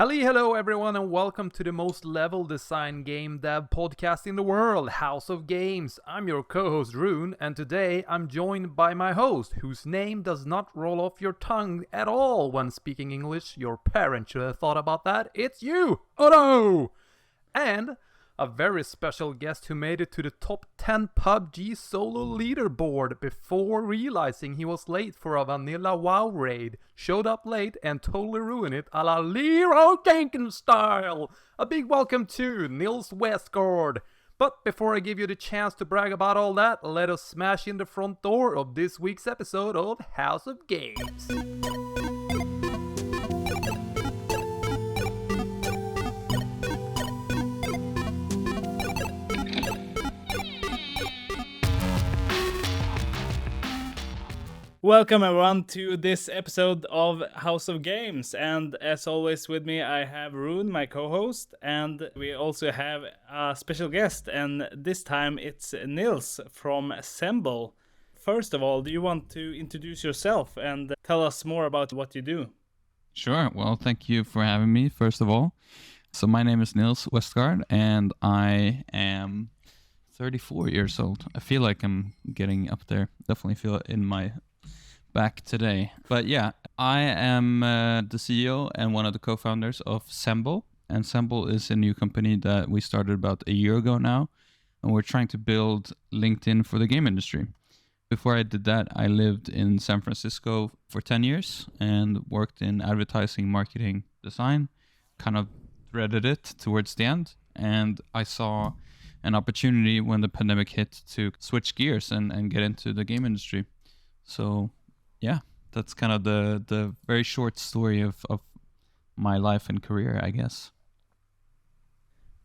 Hello everyone, and welcome to the most level design game dev podcast in the world, House of Games. I'm your co-host Rune, and today I'm joined by my host, whose name does not roll off your tongue at all when speaking English. Your parents should have thought about that. It's you, Otto! And a very special guest who made it to the top 10 PUBG solo leaderboard before realizing he was late for a vanilla WoW raid, showed up late and totally ruined it a la Leroy Jenkins style. A big welcome to Nils Westgårdh. But before I give you the chance to brag about all that, let us smash in the front door of this week's episode of House of Games. Welcome everyone to this episode of House of Games, and as always with me I have Rune, my co-host, and we also have a special guest, and this time it's Nils from Semble. First of all, do you want to introduce yourself and tell us more about what you do? Sure. Well, thank you for having me, first of all. So my name is Nils Westgårdh, and I am 34 years old. I feel like I'm getting up there. Definitely feel it in my back today. But yeah, I am the CEO and one of the co-founders of Semble. And Semble is a new company that we started about a year ago now. And we're trying to build LinkedIn for the game industry. Before I did that, I lived in San Francisco for 10 years and worked in advertising, marketing, design. Kind of threaded it towards the end. And I saw an opportunity when the pandemic hit to switch gears and get into the game industry. So yeah, that's kind of the very short story of my life and career, I guess.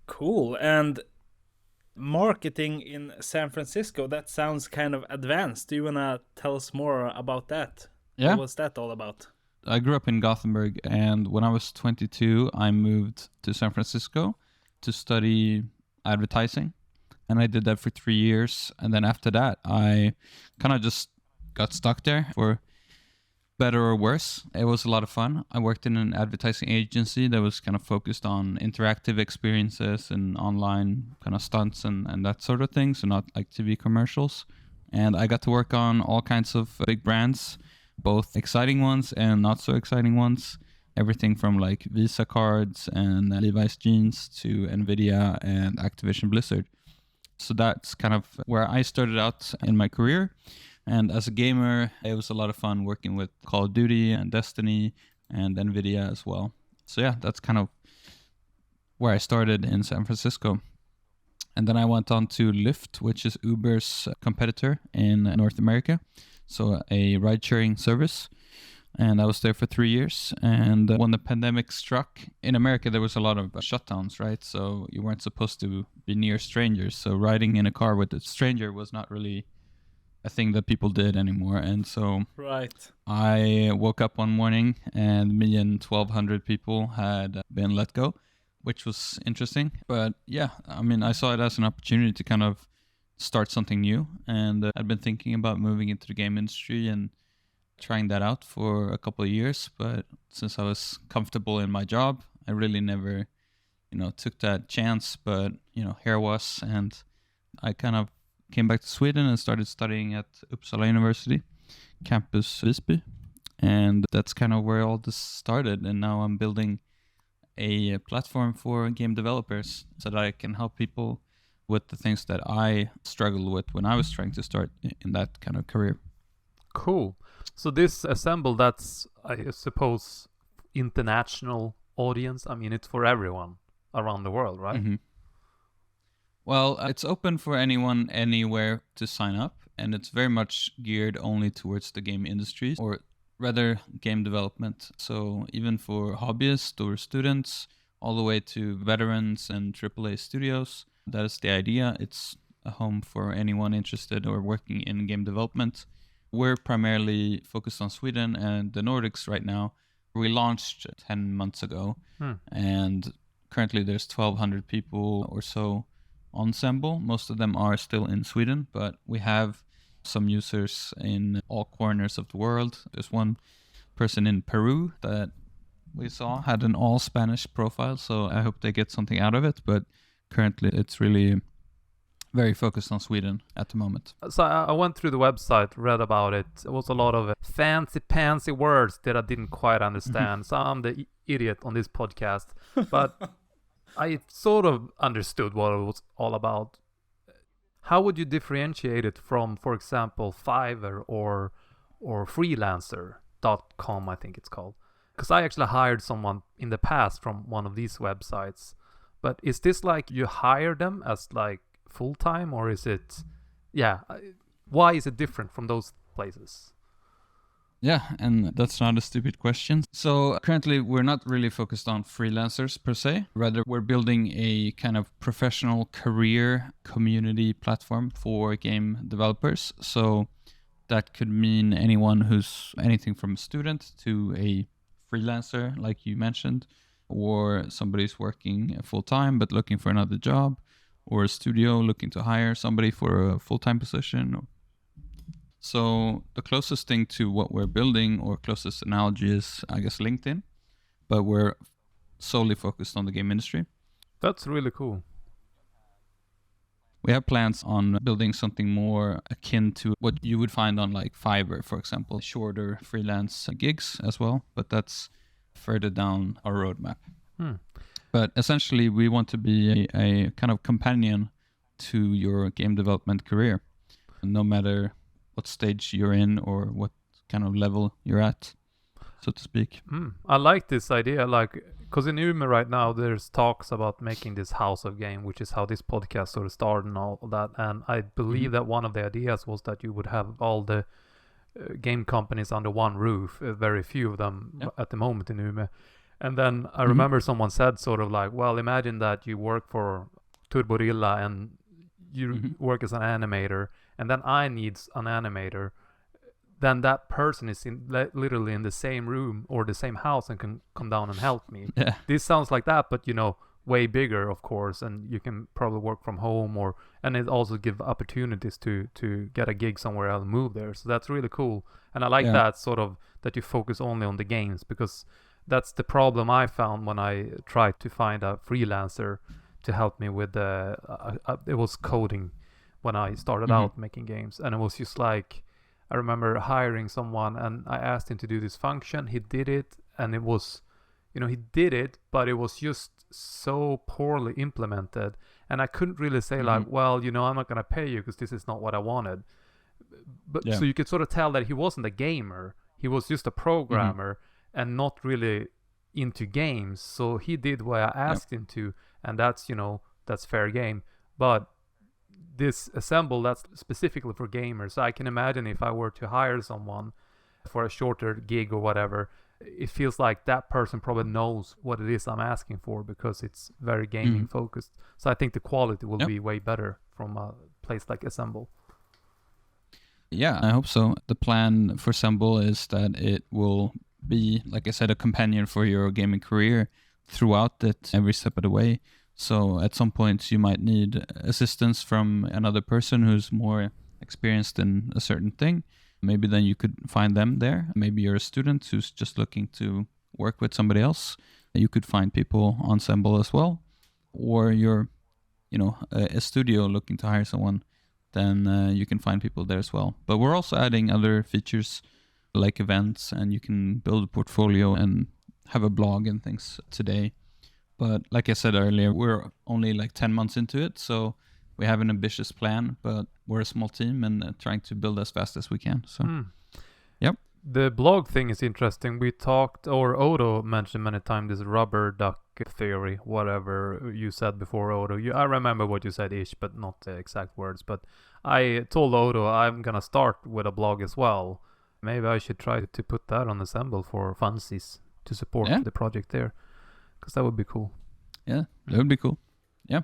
Cool. And marketing in San Francisco, that sounds kind of advanced. Do you want to tell us more about that? Yeah. What was that all about? I grew up in Gothenburg, and when I was 22, I moved to San Francisco to study advertising. And I did that for 3 years. And then after that, I kind of just got stuck there for better or worse. It was a lot of fun. I worked in an advertising agency that was kind of focused on interactive experiences and online kind of stunts and that sort of thing. So not like TV commercials. And I got to work on all kinds of big brands, both exciting ones and not so exciting ones. Everything from like Visa cards and Levi's jeans to Nvidia and Activision Blizzard. So that's kind of where I started out in my career. And as a gamer, it was a lot of fun working with Call of Duty and Destiny and Nvidia as well. So yeah, that's kind of where I started in San Francisco. And then I went on to Lyft, which is Uber's competitor in North America. So a ride-sharing service. And I was there for 3 years. And when the pandemic struck, in America, there was a lot of shutdowns, right? So you weren't supposed to be near strangers. So riding in a car with a stranger was not really a thing that people did anymore. And so Right. I woke up one morning and me and 1,200 people had been let go, which was interesting. But yeah, I mean, I saw it as an opportunity to kind of start something new. And I'd been thinking about moving into the game industry and trying that out for a couple of years. But since I was comfortable in my job, I really never, took that chance. But, here I was, and I kind of came back to Sweden and started studying at Uppsala University, campus Visby. And that's kind of where all this started. And now I'm building a platform for game developers so that I can help people with the things that I struggled with when I was trying to start in that kind of career. Cool. So this Assemble, that's, I suppose, international audience. I mean, it's for everyone around the world, right? Mm-hmm. Well, it's open for anyone, anywhere to sign up, and it's very much geared only towards the game industry, or rather game development. So even for hobbyists or students, all the way to veterans and AAA studios, that is the idea. It's a home for anyone interested or working in game development. We're primarily focused on Sweden and the Nordics right now. We launched 10 months ago, and currently there's 1,200 people or so on Semble. Most of them are still in Sweden, but we have some users in all corners of the world. There's one person in Peru that we saw had an all Spanish profile, so I hope they get something out of it. But currently, it's really very focused on Sweden at the moment. So I went through the website, read about it. It was a lot of fancy words that I didn't quite understand. So I'm the idiot on this podcast, but I sort of understood what it was all about. How would you differentiate it from, for example, Fiverr or freelancer.com, I think it's called? Because I actually hired someone in the past from one of these websites. But is this like you hire them as like full-time, or is it, why is it different from those places? Yeah, and that's not a stupid question. So currently we're not really focused on freelancers per se. Rather, we're building a kind of professional career community platform for game developers. So that could mean anyone who's anything from a student to a freelancer, like you mentioned, or somebody who's working full-time but looking for another job, or a studio looking to hire somebody for a full-time position. So the closest thing to what we're building, or closest analogy, is, I guess, LinkedIn, but we're solely focused on the game industry. That's really cool. We have plans on building something more akin to what you would find on like Fiverr, for example, shorter freelance gigs as well, but that's further down our roadmap. But essentially, we want to be a kind of companion to your game development career, no matter what stage you're in or what kind of level you're at, so to speak. I like this idea, like, because in Umeå right now, there's talks about making this house of game, which is how this podcast sort of started and all that. And I believe that one of the ideas was that you would have all the game companies under one roof, very few of them at the moment in Umeå. And then I remember someone said sort of like, well, imagine that you work for Turborilla and you work as an animator, and then I need an animator. Then that person is literally in the same room or the same house and can come down and help me. Yeah. This sounds like that, but way bigger, of course, and you can probably work from home, and it also give opportunities to get a gig somewhere else and move there. So that's really cool. And I like that sort of that you focus only on the games, because that's the problem I found when I tried to find a freelancer to help me with it was coding when I started out making games, and it was just like, I remember hiring someone and I asked him to do this function. He did it, and it was, he did it, but it was just so poorly implemented, and I couldn't really say like, well, I'm not going to pay you because this is not what I wanted. But so you could sort of tell that he wasn't a gamer. He was just a programmer and not really into games. So he did what I asked him to, and that's fair game. But this Semble, that's specifically for gamers. So I can imagine if I were to hire someone for a shorter gig or whatever, it feels like that person probably knows what it is I'm asking for, because it's very gaming focused. So I think the quality will be way better from a place like Semble. Yeah, I hope so. The plan for Semble is that it will be, like I said, a companion for your gaming career throughout it, every step of the way. So at some points you might need assistance from another person who's more experienced in a certain thing. Maybe then you could find them there. Maybe you're a student who's just looking to work with somebody else. You could find people on Semble as well. Or you're, a studio looking to hire someone, then you can find people there as well. But we're also adding other features like events, and you can build a portfolio and have a blog and things today. But like I said earlier, we're only like 10 months into it, so we have an ambitious plan, but we're a small team and trying to build as fast as we can. So, yep. The blog thing is interesting. We talked, or Odo mentioned many times, this rubber duck theory, whatever you said before, Odo. I remember what you said ish, but not the exact words. But I told Odo I'm going to start with a blog as well. Maybe I should try to put that on Semble for funsies to support the project there, because that would be cool. Yeah, that would be cool. Yeah.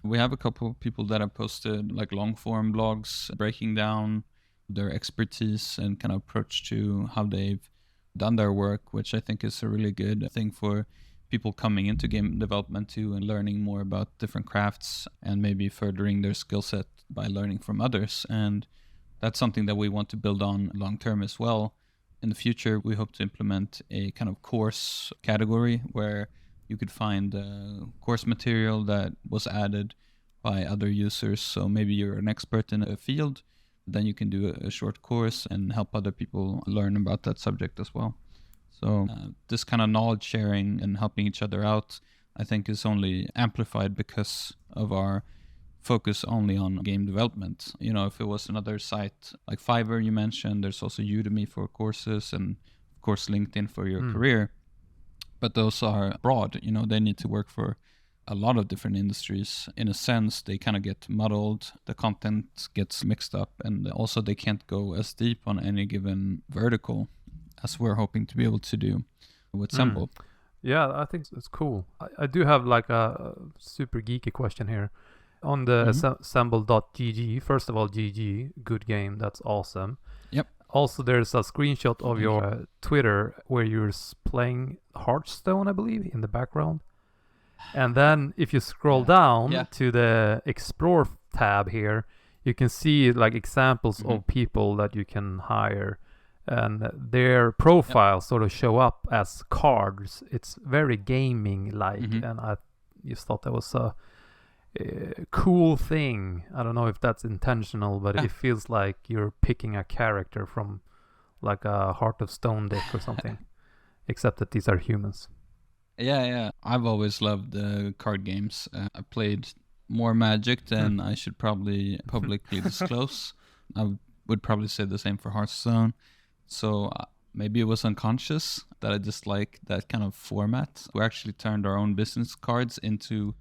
We have a couple of people that have posted like long form blogs breaking down their expertise and kind of approach to how they've done their work, which I think is a really good thing for people coming into game development too, and learning more about different crafts and maybe furthering their skill set by learning from others. And that's something that we want to build on long term as well. in the future, we hope to implement a kind of course category where you could find course material that was added by other users. So maybe you're an expert in a field, then you can do a short course and help other people learn about that subject as well. So this kind of knowledge sharing and helping each other out, I think, is only amplified because of our focus only on game development. You know, if it was another site like Fiverr you mentioned, there's also Udemy for courses and of course LinkedIn for your career. But those are broad, you know, they need to work for a lot of different industries. In a sense, they kind of get muddled, the content gets mixed up, and also they can't go as deep on any given vertical as we're hoping to be able to do with Semble. Yeah, I think it's cool. I do have like a super geeky question here. On the Semble.gg, first of all, GG, good game, that's awesome. Yep. Also, there's a screenshot of your Twitter where you're playing Hearthstone, I believe, in the background. And then if you scroll down to the Explore tab here, you can see like examples of people that you can hire. And their profiles sort of show up as cards. It's very gaming-like, and I just thought that was a cool thing. I don't know if that's intentional, but it feels like you're picking a character from like a Heart of Stone deck or something, except that these are humans. Yeah. I've always loved card games. I played more Magic than I should probably publicly disclose. I would probably say the same for Hearthstone. So maybe it was unconscious that I just like that kind of format. We actually turned our own business cards into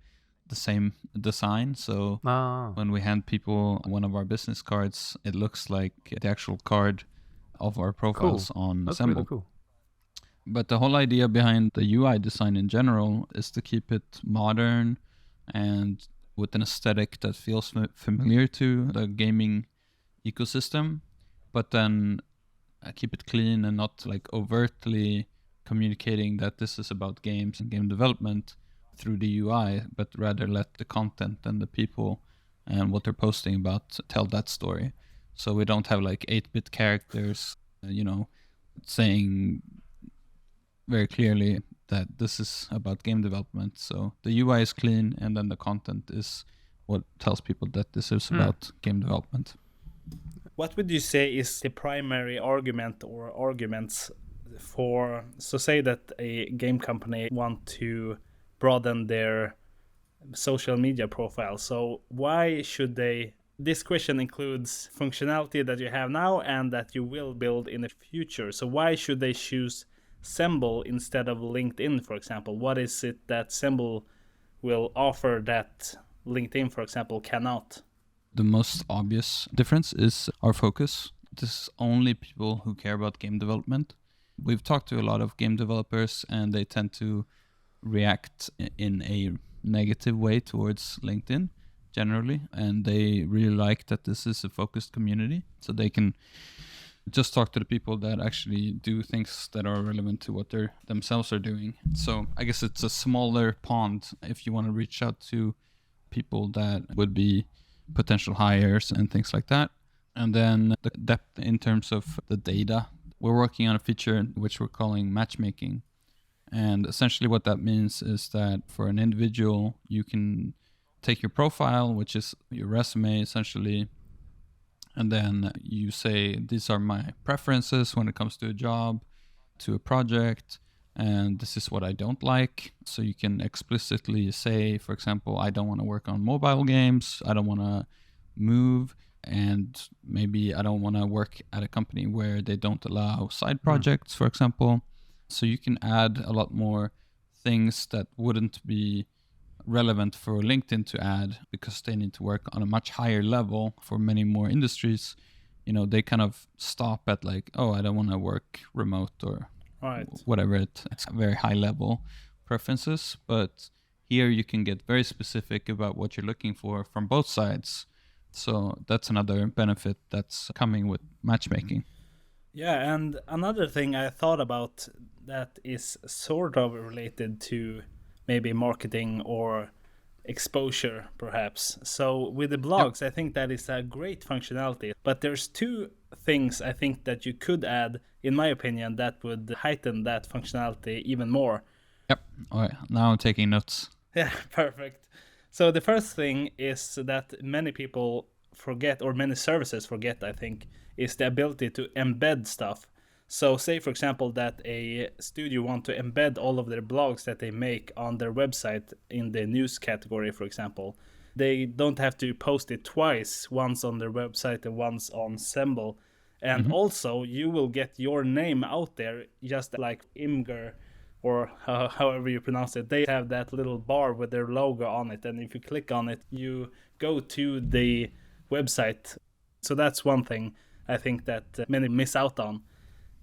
the same design. So when we hand people one of our business cards, it looks like the actual card of our profiles on That's Semble. really cool. But the whole idea behind the UI design in general is to keep it modern and with an aesthetic that feels familiar to the gaming ecosystem, but then keep it clean and not like overtly communicating that this is about games and game development through the UI, but rather let the content and the people and what they're posting about tell that story. So we don't have like 8-bit characters, saying very clearly that this is about game development. So the UI is clean, and then the content is what tells people that this is about game development. What would you say is the primary argument or arguments for, so say that a game company want to broaden their social media profile. So why should they, this question includes functionality that you have now and that you will build in the future. So why should they choose Semble instead of LinkedIn, for example? What is it that Semble will offer that LinkedIn, for example, cannot? The most obvious difference is our focus. This is only people who care about game development. We've talked to a lot of game developers, and they tend to react in a negative way towards LinkedIn generally, and they really like that this is a focused community, so they can just talk to the people that actually do things that are relevant to what they themselves are doing. So I guess it's a smaller pond if you want to reach out to people that would be potential hires and things like that. And then the depth in terms of the data. We're working on a feature which we're calling matchmaking. And essentially what that means is that for an individual, you can take your profile, which is your resume essentially, and then you say, these are my preferences when it comes to a job, to a project, and this is what I don't like. So you can explicitly say, for example, I don't want to work on mobile games, I don't want to move, and maybe I don't want to work at a company where they don't allow side projects, for example. So you can add a lot more things that wouldn't be relevant for LinkedIn to add because they need to work on a much higher level for many more industries. They kind of stop at like, oh, I don't want to work remote or whatever. It's very high level preferences. But here you can get very specific about what you're looking for from both sides. So that's another benefit that's coming with matchmaking. Yeah, and another thing I thought about that is sort of related to maybe marketing or exposure, perhaps. So with the blogs, I think that is a great functionality. But there's two things I think that you could add, in my opinion, that would heighten that functionality even more. Yep. All right. Now I'm taking notes. Yeah, perfect. So the first thing is that many people forget, or many services forget, I think, is the ability to embed stuff. So say, for example, that a studio want to embed all of their blogs that they make on their website in the news category, for example. They don't have to post it twice, once on their website and once on Semble. And also, you will get your name out there, just like Imgur, or however you pronounce it. They have that little bar with their logo on it, and if you click on it, you go to the website. So that's one thing I think that many miss out on.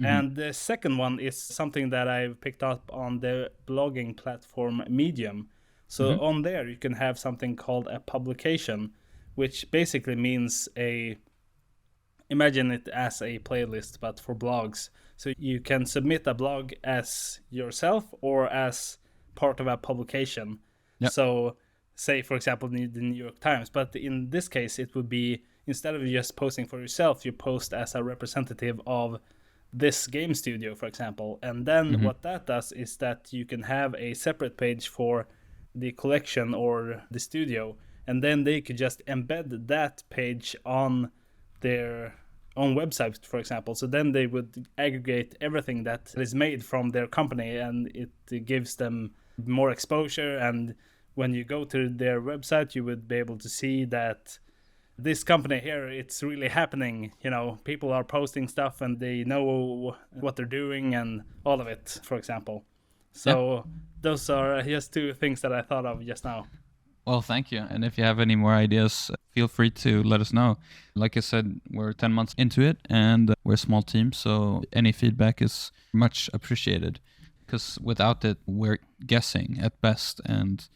And the second one is something that I've picked up on the blogging platform Medium. So on there, you can have something called a publication, which basically means imagine it as a playlist, but for blogs. So you can submit a blog as yourself or as part of a publication. Yep. So say, for example, the New York Times. But in this case, it would be, instead of just posting for yourself, you post as a representative of this game studio, for example. And then what that does is that you can have a separate page for the collection or the studio, and then they could just embed that page on their own website, for example. So then they would aggregate everything that is made from their company, and it gives them more exposure. And when you go to their website, you would be able to see that this company here, it's really happening. You know, people are posting stuff and they know what they're doing and all of it, for example. So those are just two things that I thought of just now. Well, thank you. And if you have any more ideas, feel free to let us know. Like I said, we're 10 months into it and we're a small team, so any feedback is much appreciated, because without it, we're guessing at best, and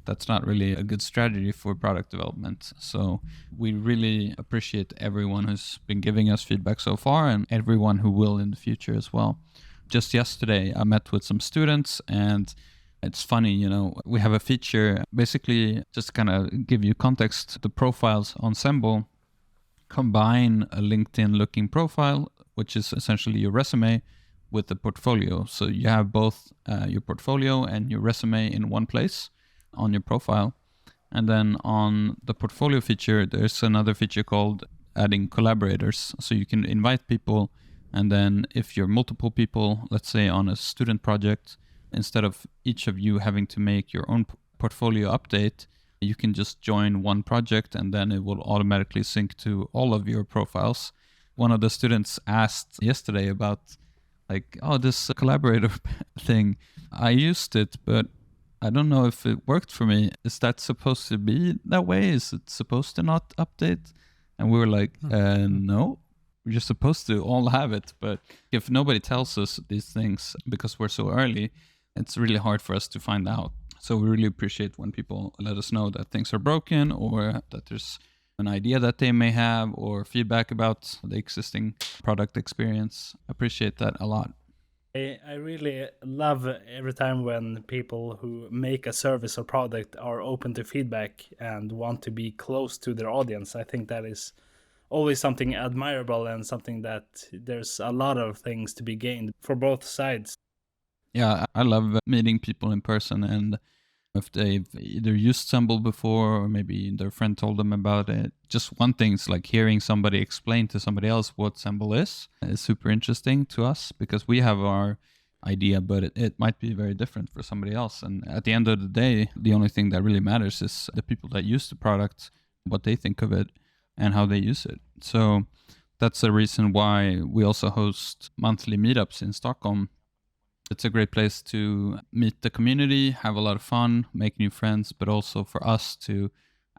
that's not really a good strategy for product development. So we really appreciate everyone who's been giving us feedback so far, and everyone who will in the future as well. Just yesterday, I met with some students, and it's funny, you know, we have a feature, basically just to kind of give you context, the profiles on Semble combine a LinkedIn looking profile, which is essentially your resume, with the portfolio. So you have both your portfolio and your resume in one place on your profile. And then on the portfolio feature, there's another feature called adding collaborators. So you can invite people, and then if you're multiple people, let's say on a student project, instead of each of you having to make your own portfolio update, you can just join one project and then it will automatically sync to all of your profiles. One of the students asked yesterday about this collaborator thing. I used it, but I don't know if it worked for me. Is that supposed to be that way? Is it supposed to not update? And we were like, no, we're just supposed to all have it. But if nobody tells us these things because we're so early, it's really hard for us to find out. So we really appreciate when people let us know that things are broken, or that there's an idea that they may have, or feedback about the existing product experience. Appreciate that a lot. I really love every time when people who make a service or product are open to feedback and want to be close to their audience. I think that is always something admirable and something that there's a lot of things to be gained for both sides. Yeah, I love meeting people in person, and if they've either used Semble before or maybe their friend told them about it. Just one thing is like hearing somebody explain to somebody else what Semble is super interesting to us, because we have our idea, but it might be very different for somebody else. And at the end of the day, the only thing that really matters is the people that use the product, what they think of it and how they use it. So that's the reason why we also host monthly meetups in Stockholm. It's a great place to meet the community, have a lot of fun, make new friends, but also for us to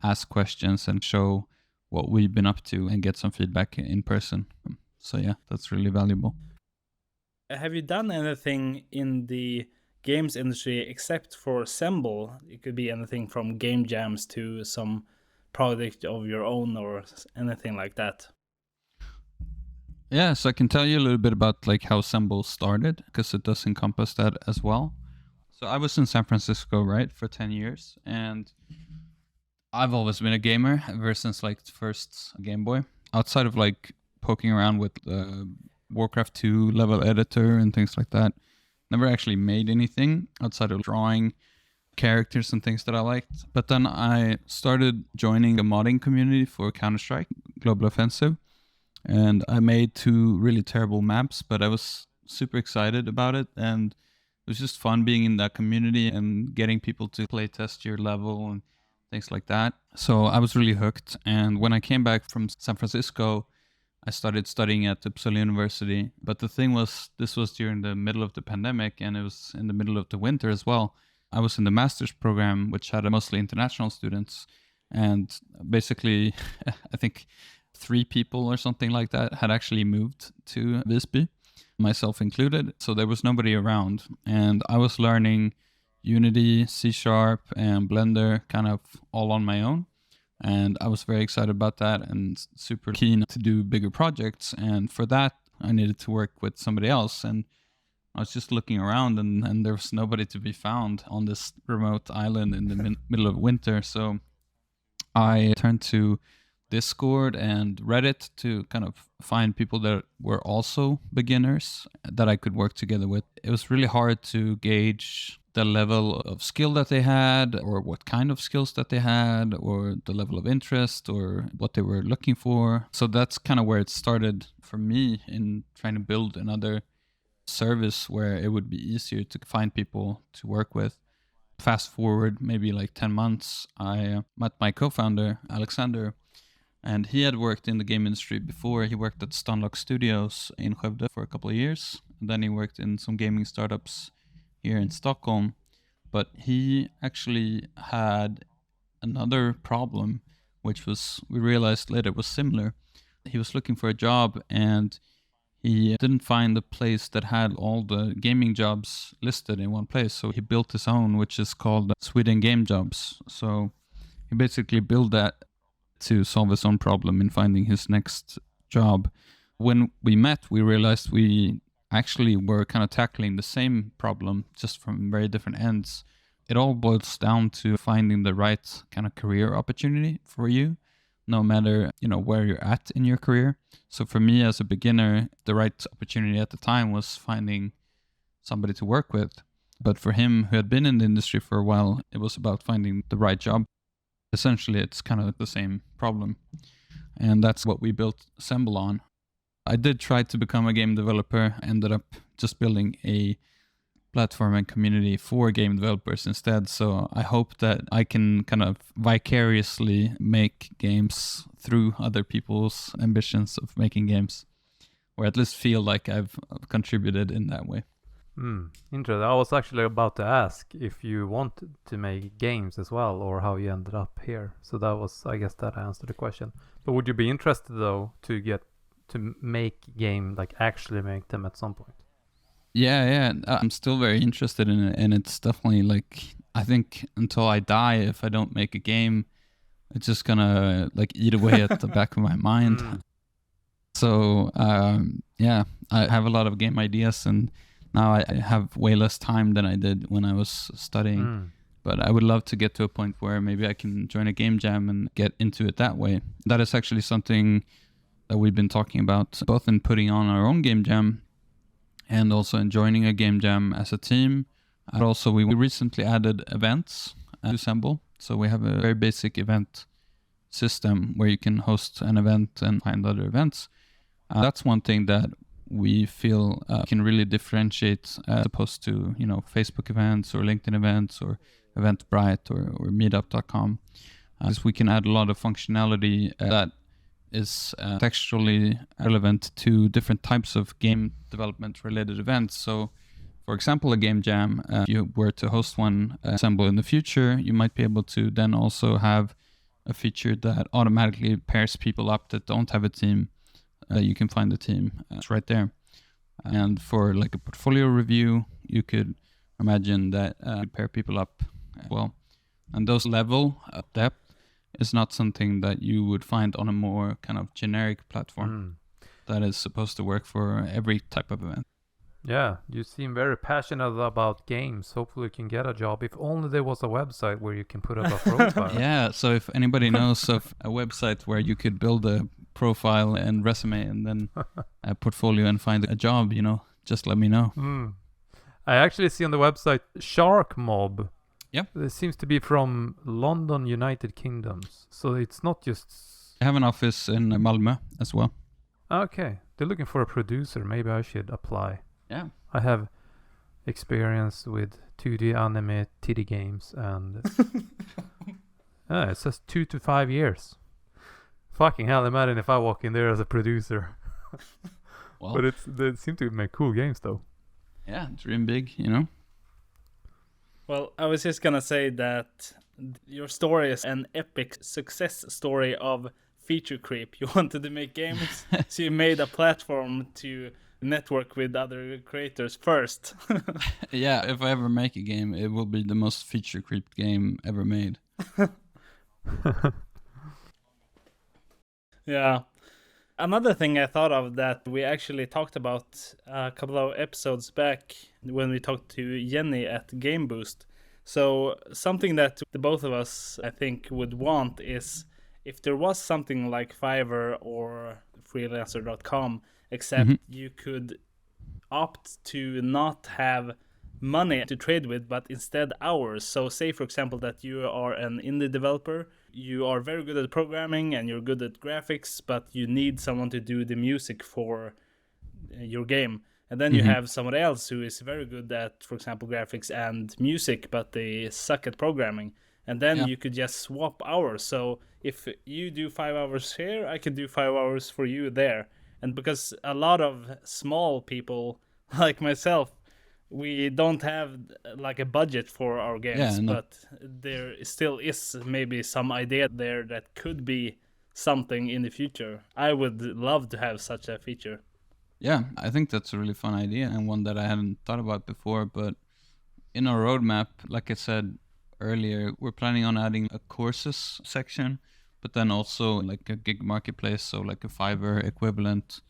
ask questions and show what we've been up to and get some feedback in person. So yeah, that's really valuable. Have you done anything in the games industry except for Semble? It could be anything from game jams to some project of your own or anything like that. Yeah, so I can tell you a little bit about like how Semble started, because it does encompass that as well. So I was in San Francisco, right, for 10 years, and I've always been a gamer ever since like the first Game Boy. Outside of like poking around with Warcraft 2 level editor and things like that. Never actually made anything outside of drawing characters and things that I liked. But then I started joining a modding community for Counter-Strike Global Offensive, and I made 2 really terrible maps, but I was super excited about it, and it was just fun being in that community and getting people to play test your level and things like that. So I was really hooked, and when I came back from San Francisco, I started studying at Uppsala University. But the thing was, this was during the middle of the pandemic, and it was in the middle of the winter as well. I was in the master's program, which had mostly international students, and basically I think 3 people or something like that had actually moved to Visby, myself included. So there was nobody around, and I was learning Unity, C# and Blender kind of all on my own. And I was very excited about that and super keen to do bigger projects. And for that, I needed to work with somebody else. And I was just looking around, and there was nobody to be found on this remote island in the middle of winter. So I turned to Discord and Reddit to kind of find people that were also beginners that I could work together with. It was really hard to gauge the level of skill that they had, or what kind of skills that they had, or the level of interest, or what they were looking for. So that's kind of where it started for me in trying to build another service where it would be easier to find people to work with. Fast forward maybe like 10 months, I met my co-founder, Alexander, and he had worked in the game industry before. He worked at Stunlock Studios in Skövde for a couple of years. And then he worked in some gaming startups here in Stockholm. But he actually had another problem, which was, we realized later, was similar. He was looking for a job, and he didn't find a place that had all the gaming jobs listed in one place. So he built his own, which is called Sweden Game Jobs. So he basically built that to solve his own problem in finding his next job. When we met, we realized we actually were kind of tackling the same problem, just from very different ends. It all boils down to finding the right kind of career opportunity for you, no matter, where you're at in your career. So for me as a beginner, the right opportunity at the time was finding somebody to work with. But for him, who had been in the industry for a while, it was about finding the right job. Essentially, it's kind of the same problem. And that's what we built Semble on. I did try to become a game developer, ended up just building a platform and community for game developers instead. So I hope that I can kind of vicariously make games through other people's ambitions of making games, or at least feel like I've contributed in that way. Interesting. I was actually about to ask if you wanted to make games as well, or how you ended up here. So that was, I guess that answered the question. But would you be interested though to make game, like actually make them at some point? Yeah. I'm still very interested in it, and it's definitely like, I think until I die, if I don't make a game, it's just gonna like eat away at the back of my mind. So I have a lot of game ideas, and now I have way less time than I did when I was studying. But I would love to get to a point where maybe I can join a game jam and get into it that way. That is actually something that we've been talking about, both in putting on our own game jam and also in joining a game jam as a team. And also, we recently added events to Semble. So we have a very basic event system where you can host an event and find other events. That's one thing that we feel can really differentiate as opposed to, Facebook events or LinkedIn events or Eventbrite or Meetup.com. Because we can add a lot of functionality that is textually relevant to different types of game development related events. So, for example, a game jam, if you were to host one Semble in the future, you might be able to then also have a feature that automatically pairs people up that don't have a team. You can find the team. It's right there. And for like a portfolio review, you could imagine that you pair people up as well. And those level of depth is not something that you would find on a more kind of generic platform that is supposed to work for every type of event. Yeah, you seem very passionate about games. Hopefully you can get a job. If only there was a website where you can put up a profile. Yeah, so if anybody knows of a website where you could build a profile and resume and then a portfolio and find a job, just let me know. I actually see on the website Shark Mob. Yep. It seems to be from London, United Kingdoms. So it's not just... I have an office in Malmö as well. Okay. They're looking for a producer. Maybe I should apply. Yeah. I have experience with 2D anime titty games and... it says 2 to 5 years. Fucking hell, imagine if I walk in there as a producer. Well, But they seem to make cool games though. yeah, dream big, Well, I was just gonna say that your story is an epic success story of feature creep. You wanted to make games, so you made a platform to network with other creators first. Yeah, if I ever make a game, it will be the most feature creeped game ever made. Yeah. Another thing I thought of that we actually talked about a couple of episodes back when we talked to Jenny at Game Boost. So something that the both of us, I think, would want is if there was something like Fiverr or freelancer.com, except you could opt to not have money to trade with, but instead hours. So say, for example, that you are an indie developer, you are very good at programming and you're good at graphics, but you need someone to do the music for your game. And then you have someone else who is very good at, for example, graphics and music, but they suck at programming. And then you could just swap hours. So if you do 5 hours here, I can do 5 hours for you there. And because a lot of small people like myself, we don't have like a budget for our games, but there still is maybe some idea there that could be something in the future. I would love to have such a feature. Yeah, I think that's a really fun idea and one that I hadn't thought about before. But in our roadmap, like I said earlier, we're planning on adding a courses section, but then also like a gig marketplace, so like a Fiverr equivalent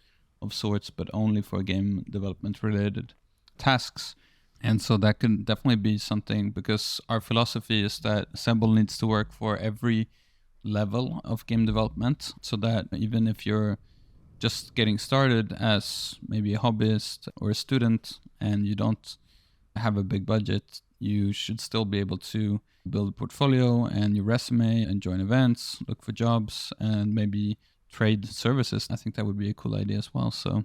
of sorts, but only for game development related tasks. And so that can definitely be something, because our philosophy is that Semble needs to work for every level of game development, so that even if you're just getting started as maybe a hobbyist or a student and you don't have a big budget, you should still be able to build a portfolio and your resume and join events, look for jobs, and maybe trade services. I think that would be a cool idea as well. So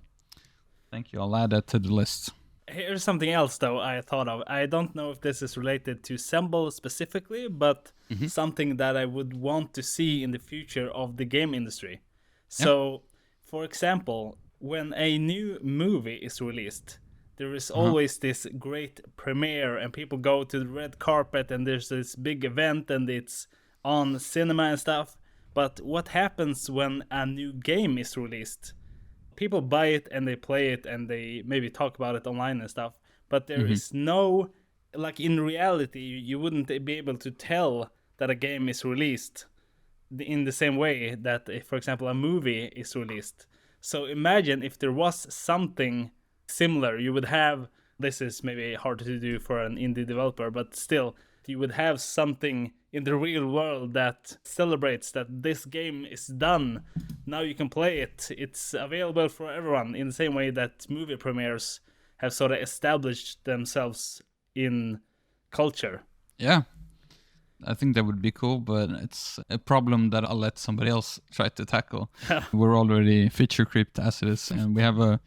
thank you. I'll add that to the list. Here's something else, though, I thought of. I don't know if this is related to Semble specifically, but something that I would want to see in the future of the game industry. So, for example, when a new movie is released, there is always this great premiere, and people go to the red carpet, and there's this big event, and it's on cinema and stuff. But what happens when a new game is released? People buy it and they play it and they maybe talk about it online and stuff, but there is no, like in reality, you wouldn't be able to tell that a game is released in the same way that, if, for example, a movie is released. So imagine if there was something similar. You would have, this is maybe hard to do for an indie developer, but still, you would have something in the real world that celebrates that this game is done. Now you can play it. It's available for everyone, in the same way that movie premieres have sort of established themselves in culture. Yeah, I think that would be cool, but it's a problem that I'll let somebody else try to tackle. We're already feature creeped as it is, and we have a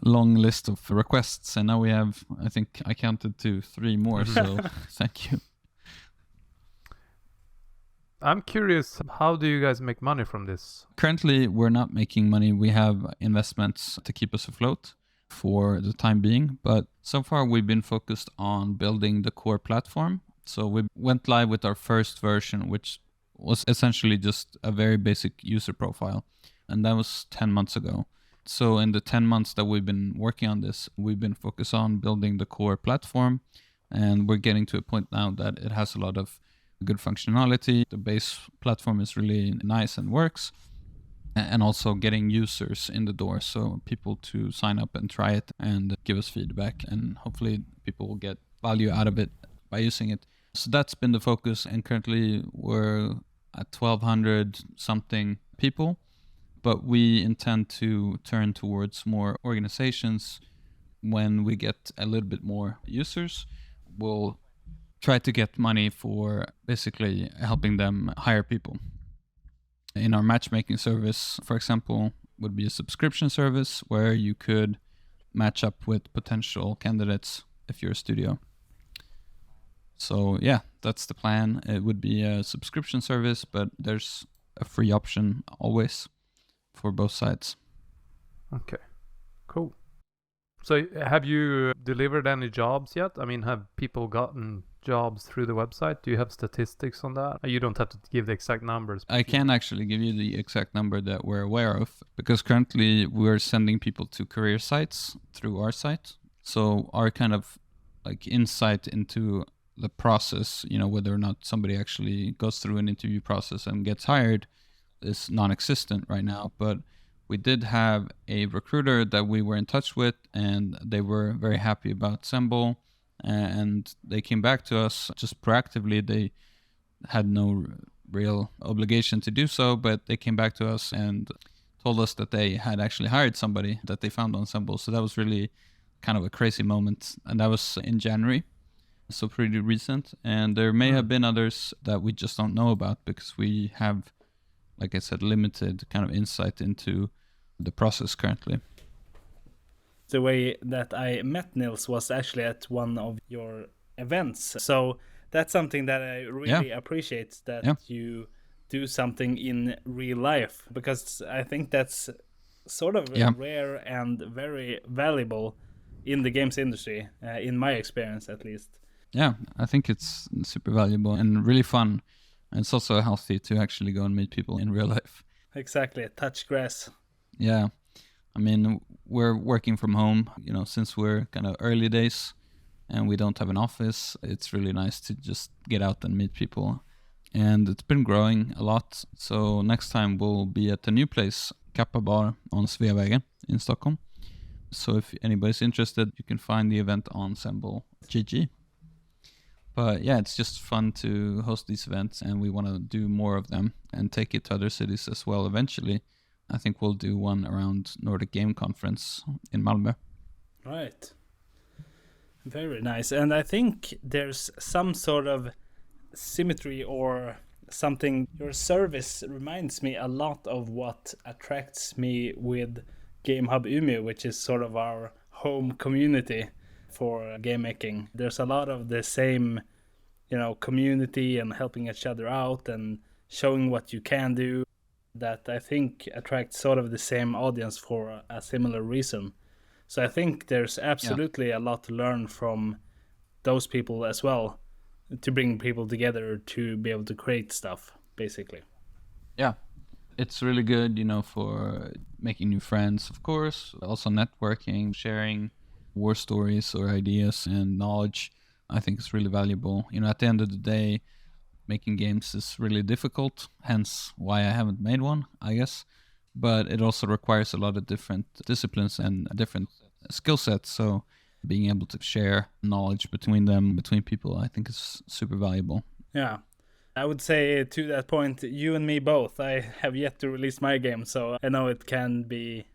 long list of requests, and now we have, I think I counted to 3 more, so thank you. I'm curious, how do you guys make money from this? Currently, we're not making money. We have investments to keep us afloat for the time being, but so far we've been focused on building the core platform. So we went live with our first version, which was essentially just a very basic user profile, and that was 10 months ago. So in the 10 months that we've been working on this, we've been focused on building the core platform, and we're getting to a point now that it has a lot of good functionality. The base platform is really nice and works, and also getting users in the door, so people to sign up and try it and give us feedback, and hopefully people will get value out of it by using it. So that's been the focus, and currently we're at 1,200 something people. but we intend to turn towards more organizations when we get a little bit more users. We'll try to get money for basically helping them hire people. In our matchmaking service, for example, would be a subscription service where you could match up with potential candidates if you're a studio. So yeah, that's the plan. It would be a subscription service, but there's a free option always for both sides. Okay, cool. So have you delivered any jobs yet? I mean, have people gotten jobs through the website? Do you have statistics on that? You don't have to give the exact numbers. I can actually give you the exact number that we're aware of, because currently we're sending people to career sites through our site. So our kind of like insight into the process, whether or not somebody actually goes through an interview process and gets hired, is non-existent right now. But we did have a recruiter that we were in touch with, and they were very happy about Semble, and they came back to us just proactively. They had no real obligation to do so, but they came back to us and told us that they had actually hired somebody that they found on Semble. So that was really kind of a crazy moment, and that was in January, so pretty recent. And there may have been others that we just don't know about, because we have, like I said, limited kind of insight into the process currently. The way that I met Nils was actually at one of your events. So that's something that I really appreciate, that you do something in real life, because I think that's sort of rare and very valuable in the games industry, in my experience at least. Yeah, I think it's super valuable and really fun. And it's also healthy to actually go and meet people in real life. Exactly, touch grass. Yeah, I mean, we're working from home, since we're kind of early days and we don't have an office. It's really nice to just get out and meet people. And it's been growing a lot. So next time we'll be at a new place, Kappa Bar on Sveavägen in Stockholm. So if anybody's interested, you can find the event on Semble GG. But yeah, it's just fun to host these events, and we want to do more of them and take it to other cities as well eventually. I think we'll do one around Nordic Game Conference in Malmö. Right. Very nice. And I think there's some sort of symmetry or something. Your service reminds me a lot of what attracts me with Game Hub Umeå, which is sort of our home community for game making. There's a lot of the same, community and helping each other out and showing what you can do, that I think attracts sort of the same audience for a similar reason. So I think there's absolutely a lot to learn from those people as well, to bring people together to be able to create stuff, basically. Yeah, it's really good, for making new friends, of course, also networking, sharing war stories or ideas and knowledge. I think it's really valuable. At the end of the day, making games is really difficult, hence why I haven't made one, I guess. But it also requires a lot of different disciplines and different skill sets. So being able to share knowledge between people, I think is super valuable. Yeah. I would say to that point, you and me both. I have yet to release my game, so I know it can be.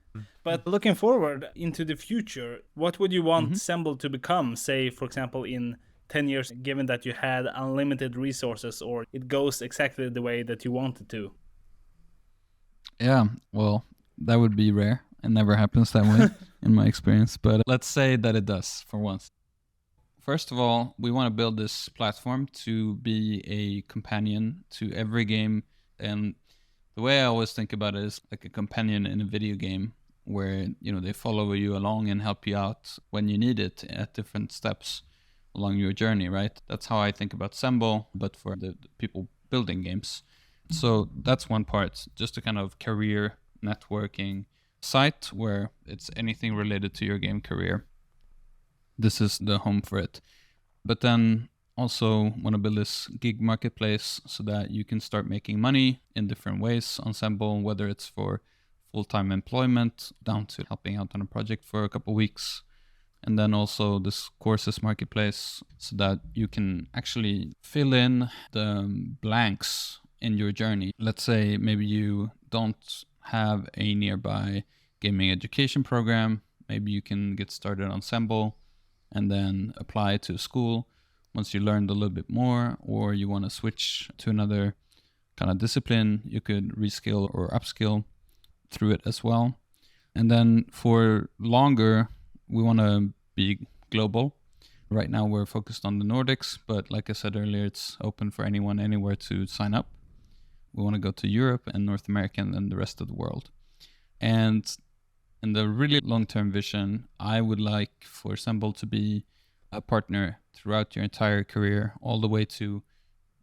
But looking forward into the future, what would you want Semble to become, say, for example, in 10 years, given that you had unlimited resources, or it goes exactly the way that you want it to? Yeah, well, that would be rare. It never happens that way in my experience, but let's say that it does for once. First of all, we want to build this platform to be a companion to every game. And the way I always think about it is like a companion in a video game where, they follow you along and help you out when you need it at different steps along your journey, right? That's how I think about Semble, but for the people building games. So that's one part, just a kind of career networking site where it's anything related to your game career. This is the home for it. But then also want to build this gig marketplace so that you can start making money in different ways on Semble, whether it's for full-time employment down to helping out on a project for a couple weeks. And then also this courses marketplace so that you can actually fill in the blanks in your journey. Let's say maybe you don't have a nearby gaming education program, maybe you can get started on Semble and then apply to school once you learned a little bit more, or you want to switch to another kind of discipline, you could reskill or upskill through it as well. And then for longer, we want to be global. Right now we're focused on the Nordics, but like I said earlier, it's open for anyone, anywhere to sign up. We want to go to Europe and North America and then the rest of the world. And in the really long-term vision, I would like for Semble to be a partner throughout your entire career, all the way to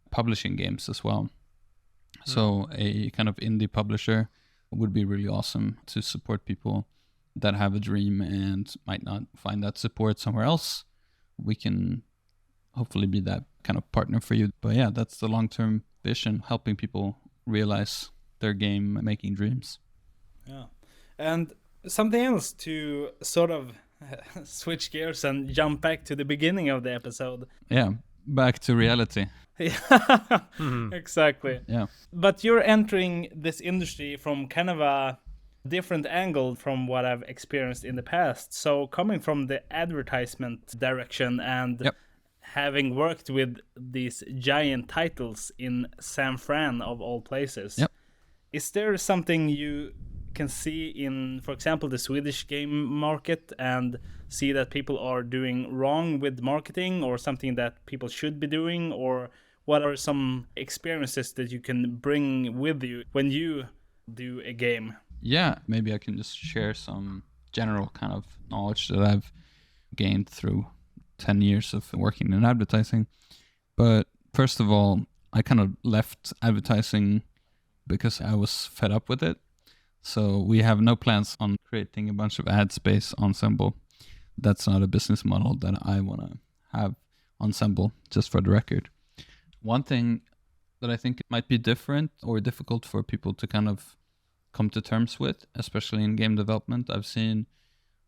publishing games as well. So a kind of indie publisher would be really awesome to support people that have a dream and might not find that support somewhere else. We can hopefully be that kind of partner for you. But yeah, that's the long-term vision, helping people realize their game making dreams. Yeah. And something else to sort of switch gears and jump back to the beginning of the episode. Yeah, back to reality. Yeah, exactly. Yeah. But you're entering this industry from kind of a different angle from what I've experienced in the past. So coming from the advertisement direction and having worked with these giant titles in San Fran of all places, is there something you can see in, for example, the Swedish game market and see that people are doing wrong with marketing, or something that people should be doing? Or what are some experiences that you can bring with you when you do a game? Yeah, maybe I can just share some general kind of knowledge that I've gained through 10 years of working in advertising. But first of all, I kind of left advertising because I was fed up with it. So we have no plans on creating a bunch of ad space on Semble. That's not a business model that I want to have on Semble, just for the record. One thing that I think might be different or difficult for people to kind of come to terms with, especially in game development, I've seen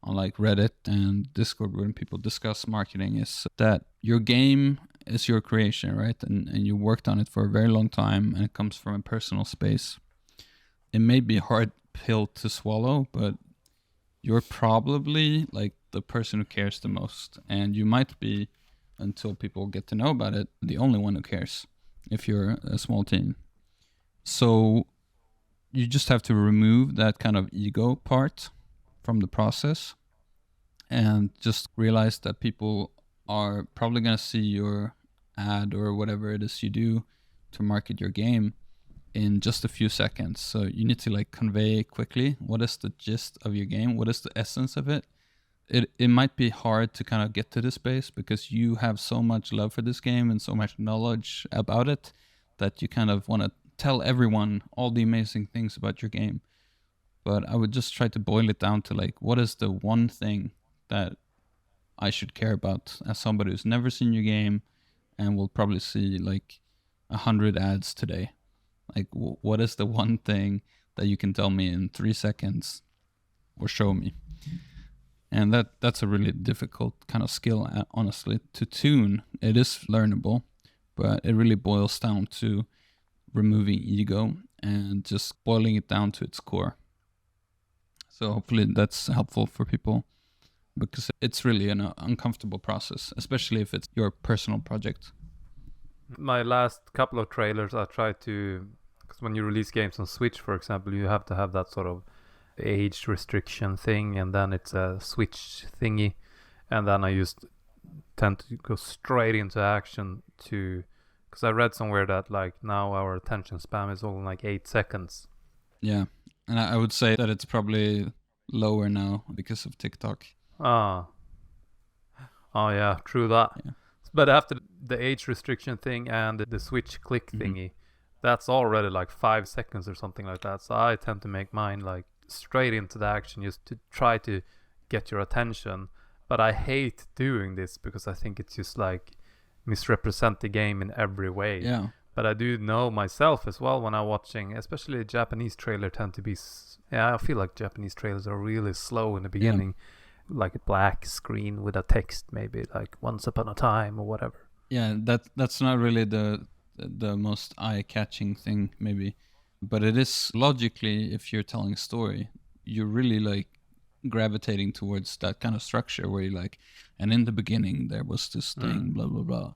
on like Reddit and Discord when people discuss marketing, is that your game is your creation, right? And you worked on it for a very long time, and it comes from a personal space. It may be a hard pill to swallow, but you're probably like the person who cares the most, and you might be, until people get to know about it, the only one who cares if you're a small team. So you just have to remove that kind of ego part from the process and just realize that people are probably going to see your ad or whatever it is you do to market your game in just a few seconds. So you need to like convey quickly what is the gist of your game, what is the essence of it. It might be hard to kind of get to this space because you have so much love for this game and so much knowledge about it that you kind of want to tell everyone all the amazing things about your game. But I would just try to boil it down to like, what is the one thing that I should care about as somebody who's never seen your game and will probably see like 100 ads today? Like, what is the one thing that you can tell me in 3 seconds or show me? And that's a really difficult kind of skill, honestly, to tune. It is learnable, but it really boils down to removing ego and just boiling it down to its core. So hopefully that's helpful for people, because it's really an uncomfortable process, especially if it's your personal project. My last couple of trailers, I tried to, because when you release games on Switch, for example, you have to have that sort of age restriction thing, and then it's a Switch thingy, and then I just tend to go straight into action to, because I read somewhere that like now our attention span is only like 8 seconds. Yeah, and I would say that it's probably lower now because of TikTok. Oh yeah, true that. Yeah. But after the age restriction thing and the Switch click thingy, that's already like 5 seconds or something like that. So I tend to make mine like straight into the action just to try to get your attention. But I hate doing this because I think it's just like misrepresent the game in every way. Yeah. But I do know myself as well when I'm watching, especially Japanese trailer tend to be, I feel like Japanese trailers are really slow in the beginning. Like a black screen with a text, maybe like once upon a time or whatever. Yeah, that's not really the most eye-catching thing, maybe. But it is logically, if you're telling a story, you're really like gravitating towards that kind of structure where you're like, and in the beginning there was this thing, blah blah blah.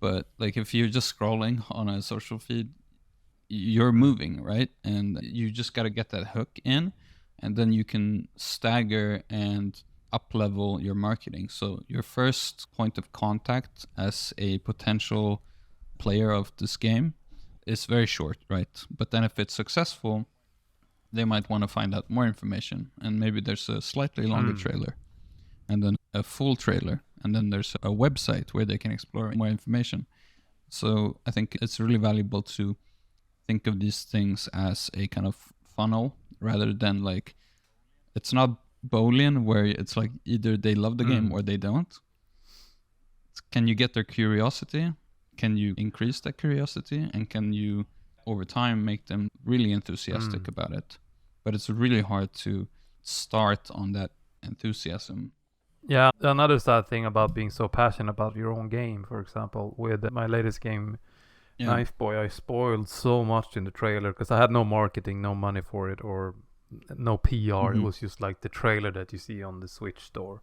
But like if you're just scrolling on a social feed, you're moving, right? And you just got to get that hook in, and then you can stagger and up level your marketing. So your first point of contact as a potential player of this game is very short, right? But then if it's successful, they might want to find out more information, and maybe there's a slightly longer trailer, and then a full trailer, and then there's a website where they can explore more information. So I think it's really valuable to think of these things as a kind of funnel rather than like, it's not Boolean where it's like either they love the game or they don't. Can you get their curiosity? Can you increase that curiosity? And can you over time make them really enthusiastic about it? But it's really hard to start on that enthusiasm. Yeah, another sad thing about being so passionate about your own game, for example, with my latest game, Knife Boy, I spoiled so much in the trailer because I had no marketing, no money for it, or no PR. It was just like the trailer that you see on the Switch store.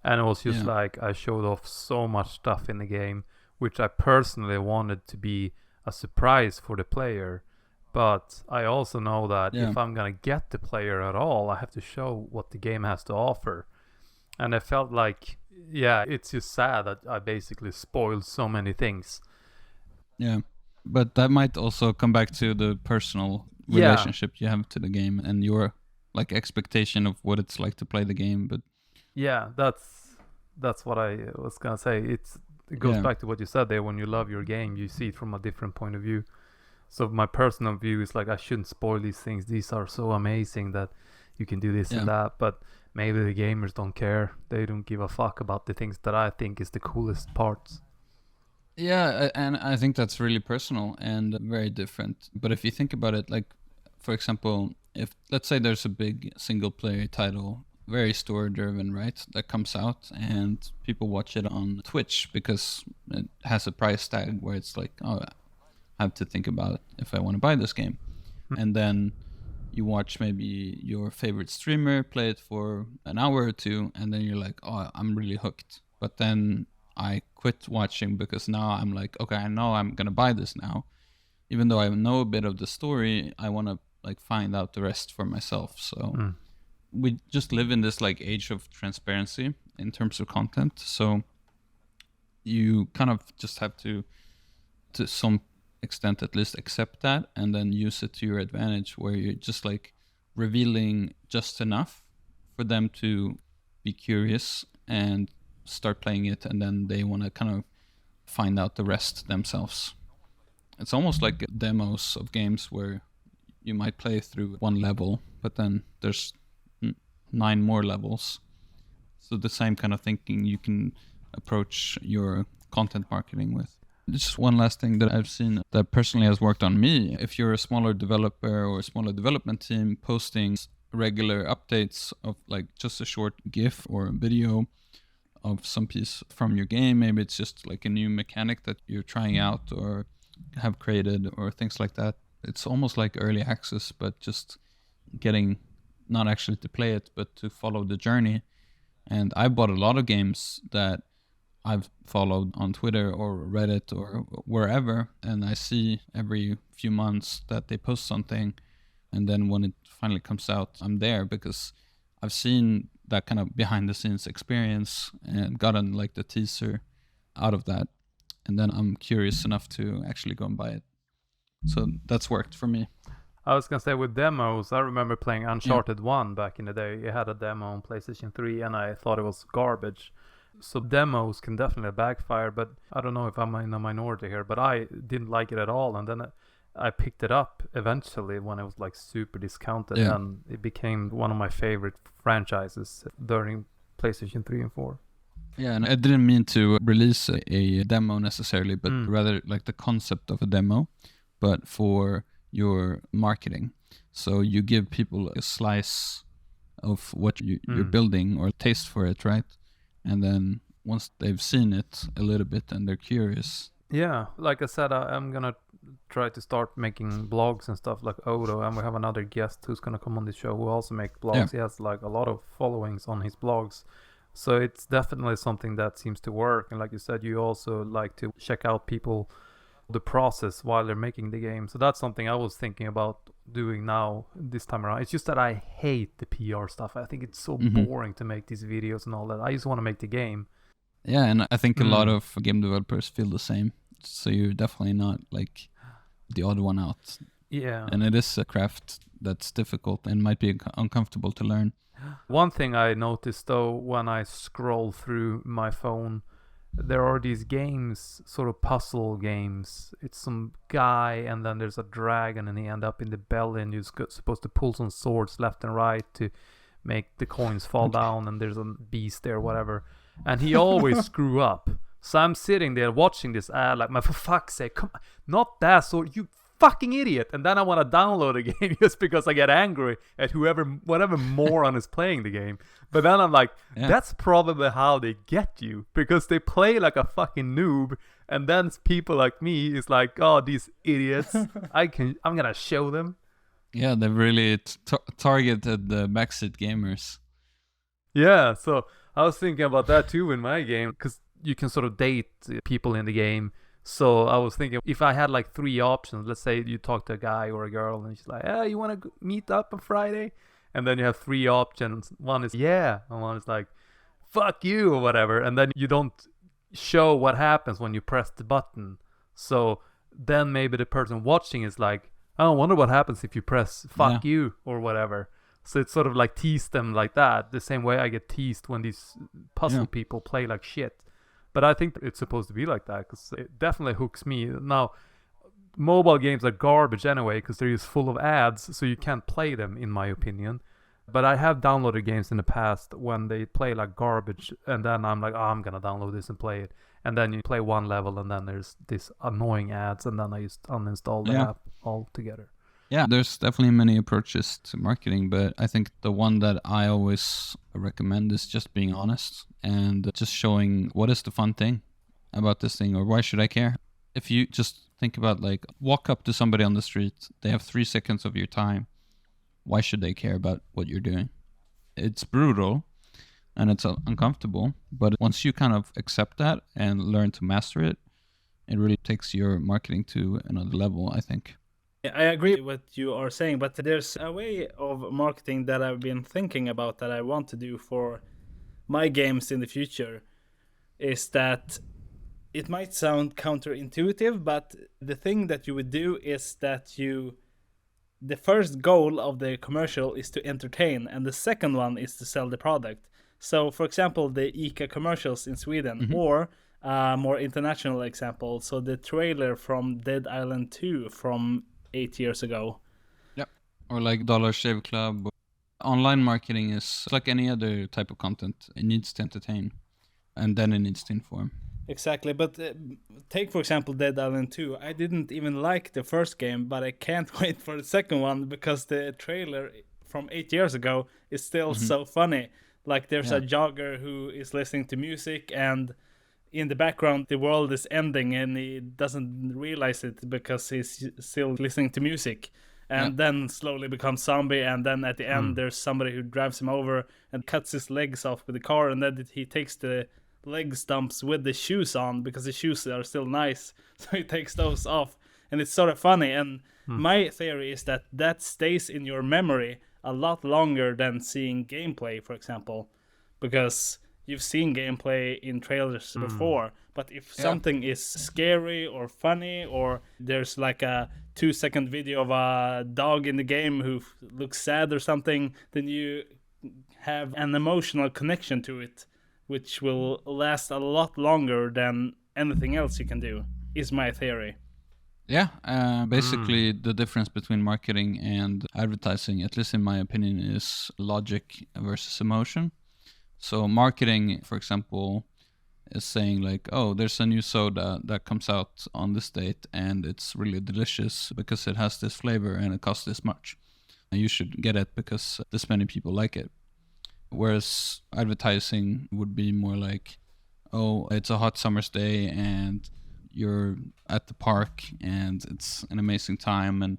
And it was just like I showed off so much stuff in the game, which I personally wanted to be a surprise for the player. But I also know that if I'm going to get the player at all, I have to show what the game has to offer. And I felt like, it's just sad that I basically spoiled so many things. Yeah, but that might also come back to the personal relationship you have to the game and your like expectation of what it's like to play the game. But yeah, that's what I was gonna say. It goes back to what you said there. When you love your game, you see it from a different point of view. So my personal view is like, I shouldn't spoil these things. These are so amazing that you can do this and that. But maybe the gamers don't care. They don't give a fuck about the things that I think is the coolest parts. Yeah, and I think that's really personal and very different. But if you think about it, like, for example, if let's say there's a big single player title, very story driven, right, that comes out and people watch it on Twitch because it has a price tag where it's like, oh, I have to think about it if I want to buy this game. And then you watch maybe your favorite streamer play it for an hour or two, and then you're like, oh, I'm really hooked. But then I quit watching because now I'm like, okay, I know I'm gonna buy this now. Even though I know a bit of the story, I want to like find out the rest for myself. So we just live in this like age of transparency in terms of content. So you kind of just have to some extent at least accept that and then use it to your advantage, where you're just like revealing just enough for them to be curious and start playing it, and then they want to kind of find out the rest themselves. It's almost like demos of games where you might play through one level, but then there's 9 more levels. So the same kind of thinking you can approach your content marketing with. Just one last thing that I've seen that personally has worked on me. If you're a smaller developer or a smaller development team, posting regular updates of like just a short GIF or a video of some piece from your game. Maybe it's just like a new mechanic that you're trying out or have created or things like that. It's almost like early access, but just getting not actually to play it, but to follow the journey. And I bought a lot of games that I've followed on Twitter or Reddit or wherever, and I see every few months that they post something, and then when it finally comes out, I'm there because I've seen that kind of behind the scenes experience and gotten like the teaser out of that, and then I'm curious enough to actually go and buy it. So that's worked for me. I was gonna say with demos, I remember playing Uncharted 1 back in the day. It had a demo on PlayStation 3 and I thought it was garbage. So demos can definitely backfire, but I don't know if I'm in a minority here, but I didn't like it at all. And then I picked it up eventually when it was like super discounted, and it became one of my favorite franchises during PlayStation 3 and 4. Yeah, and I didn't mean to release a demo necessarily, but rather like the concept of a demo, but for your marketing. So you give people a slice of what you're building or taste for it, right? And then once they've seen it a little bit and they're curious. Yeah, like I said, I'm gonna try to start making blogs and stuff like Odo, and we have another guest who's gonna come on the show who also makes blogs. Yeah. He has like a lot of followings on his blogs, so it's definitely something that seems to work. And like you said, you also like to check out people, the process while they're making the game. So that's something I was thinking about doing now this time around. It's just that I hate the PR stuff. I think it's so boring to make these videos and all that. I just want to make the game. Yeah, and I think a lot of game developers feel the same. So you're definitely not like the odd one out. Yeah. And it is a craft that's difficult and might be uncomfortable to learn. One thing I noticed though when I scroll through my phone, there are these games, sort of puzzle games. It's some guy and then there's a dragon and he end up in the belly and you're supposed to pull some swords left and right to make the coins fall down, and there's a beast there, whatever. And he always screw up. So I'm sitting there watching this ad like, for fuck's sake, come on, not that sword, you fucking idiot. And then I want to download a game just because I get angry at whatever moron is playing the game. But then I'm like, that's probably how they get you, because they play like a fucking noob, and then people like me is like, oh, these idiots, I'm gonna show them. Yeah, they've really targeted the backseat gamers. Yeah, so I was thinking about that too in my game, because you can sort of date people in the game. So I was thinking, if I had like 3 options, let's say you talk to a guy or a girl and she's like, hey, you want to meet up on Friday? And then you have 3 options. One is yeah, and one is like, fuck you, or whatever. And then you don't show what happens when you press the button. So then maybe the person watching is like, I don't wonder what happens if you press fuck you or whatever. So it's sort of like tease them like that, the same way I get teased when these puzzle people play like shit. But I think it's supposed to be like that, because it definitely hooks me. Now, mobile games are garbage anyway, because they're just full of ads, so you can't play them, in my opinion. But I have downloaded games in the past when they play like garbage, and then I'm like, oh, I'm gonna download this and play it. And then you play one level, and then there's this annoying ads, and then I just uninstall the app altogether. Yeah, there's definitely many approaches to marketing, but I think the one that I always recommend is just being honest and just showing what is the fun thing about this thing, or why should I care? If you just think about, like, walk up to somebody on the street, they have 3 seconds of your time. Why should they care about what you're doing? It's brutal and it's uncomfortable, but once you kind of accept that and learn to master it, it really takes your marketing to another level, I think. I agree with what you are saying, but there's a way of marketing that I've been thinking about that I want to do for my games in the future, is that it might sound counterintuitive, but the thing that you would do is that the first goal of the commercial is to entertain, and the second one is to sell the product. So, for example, the ICA commercials in Sweden, or a more international example, so the trailer from Dead Island 2 from 8 years ago. Yep. Or like Dollar Shave Club. Online marketing is like any other type of content. It needs to entertain, and then it needs to inform. Exactly, but take, for example, Dead Island 2. I didn't even like the first game, but I can't wait for the second one, because the trailer from 8 years ago is still so funny. Like, there's a jogger who is listening to music, and in the background the world is ending, and he doesn't realize it because he's still listening to music, and then slowly becomes zombie, and then at the end there's somebody who drives him over and cuts his legs off with the car, and then he takes the leg stumps with the shoes on, because the shoes are still nice, so he takes those off, and it's sort of funny. And my theory is that stays in your memory a lot longer than seeing gameplay, for example, because you've seen gameplay in trailers before. But if something is scary or funny, or there's like a 2-second video of a dog in the game who looks sad or something, then you have an emotional connection to it, which will last a lot longer than anything else you can do, is my theory. Yeah, basically the difference between marketing and advertising, at least in my opinion, is logic versus emotion. So marketing, for example, is saying like, oh, there's a new soda that comes out on this date and it's really delicious because it has this flavor and it costs this much. And you should get it because this many people like it. Whereas advertising would be more like, oh, it's a hot summer's day and you're at the park and it's an amazing time and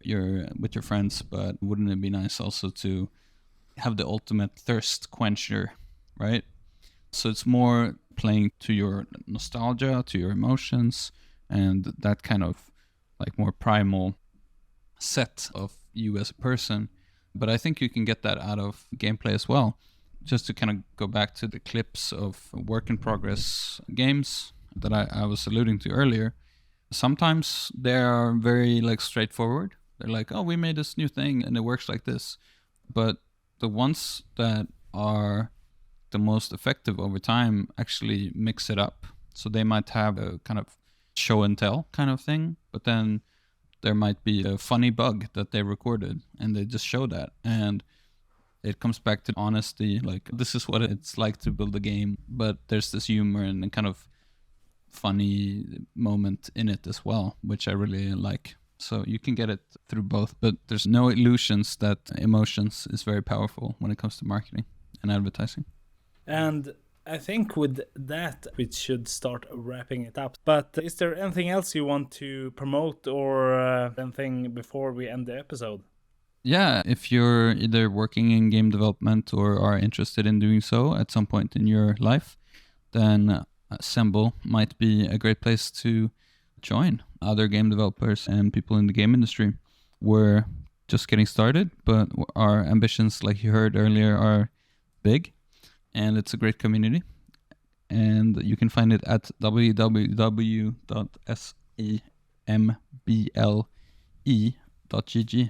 you're with your friends, but wouldn't it be nice also to have the ultimate thirst quencher, right? So it's more playing to your nostalgia, to your emotions, and that kind of like more primal set of you as a person. But I think you can get that out of gameplay as well. Just to kind of go back to the clips of work in progress games that I was alluding to earlier, sometimes they are very like straightforward. They're like, oh, we made this new thing and it works like this. But the ones that are the most effective over time actually mix it up. So they might have a kind of show and tell kind of thing, but then there might be a funny bug that they recorded and they just show that. And it comes back to honesty, like this is what it's like to build a game, but there's this humor and a kind of funny moment in it as well, which I really like. So you can get it through both, but there's no illusions that emotions is very powerful when it comes to marketing and advertising. And I think with that, we should start wrapping it up. But is there anything else you want to promote or anything before we end the episode? Yeah, if you're either working in game development or are interested in doing so at some point in your life, then Semble might be a great place to join other game developers and people in the game industry. We're just getting started, but our ambitions, like you heard earlier, are big, and it's a great community. And you can find it at www.semble.gg,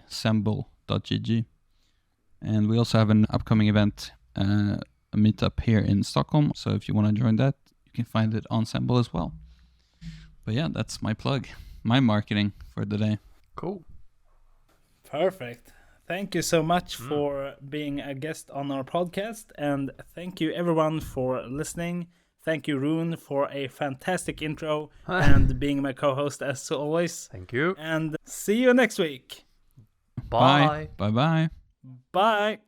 semble.gg. And we also have an upcoming event, a meetup here in Stockholm. So if you want to join that, you can find it on Semble as well. But yeah, that's my plug, my marketing for the day. Cool. Perfect. Thank you so much for being a guest on our podcast. And thank you everyone for listening. Thank you, Rune, for a fantastic intro and being my co-host as always. Thank you. And see you next week. Bye. Bye. Bye-bye. Bye.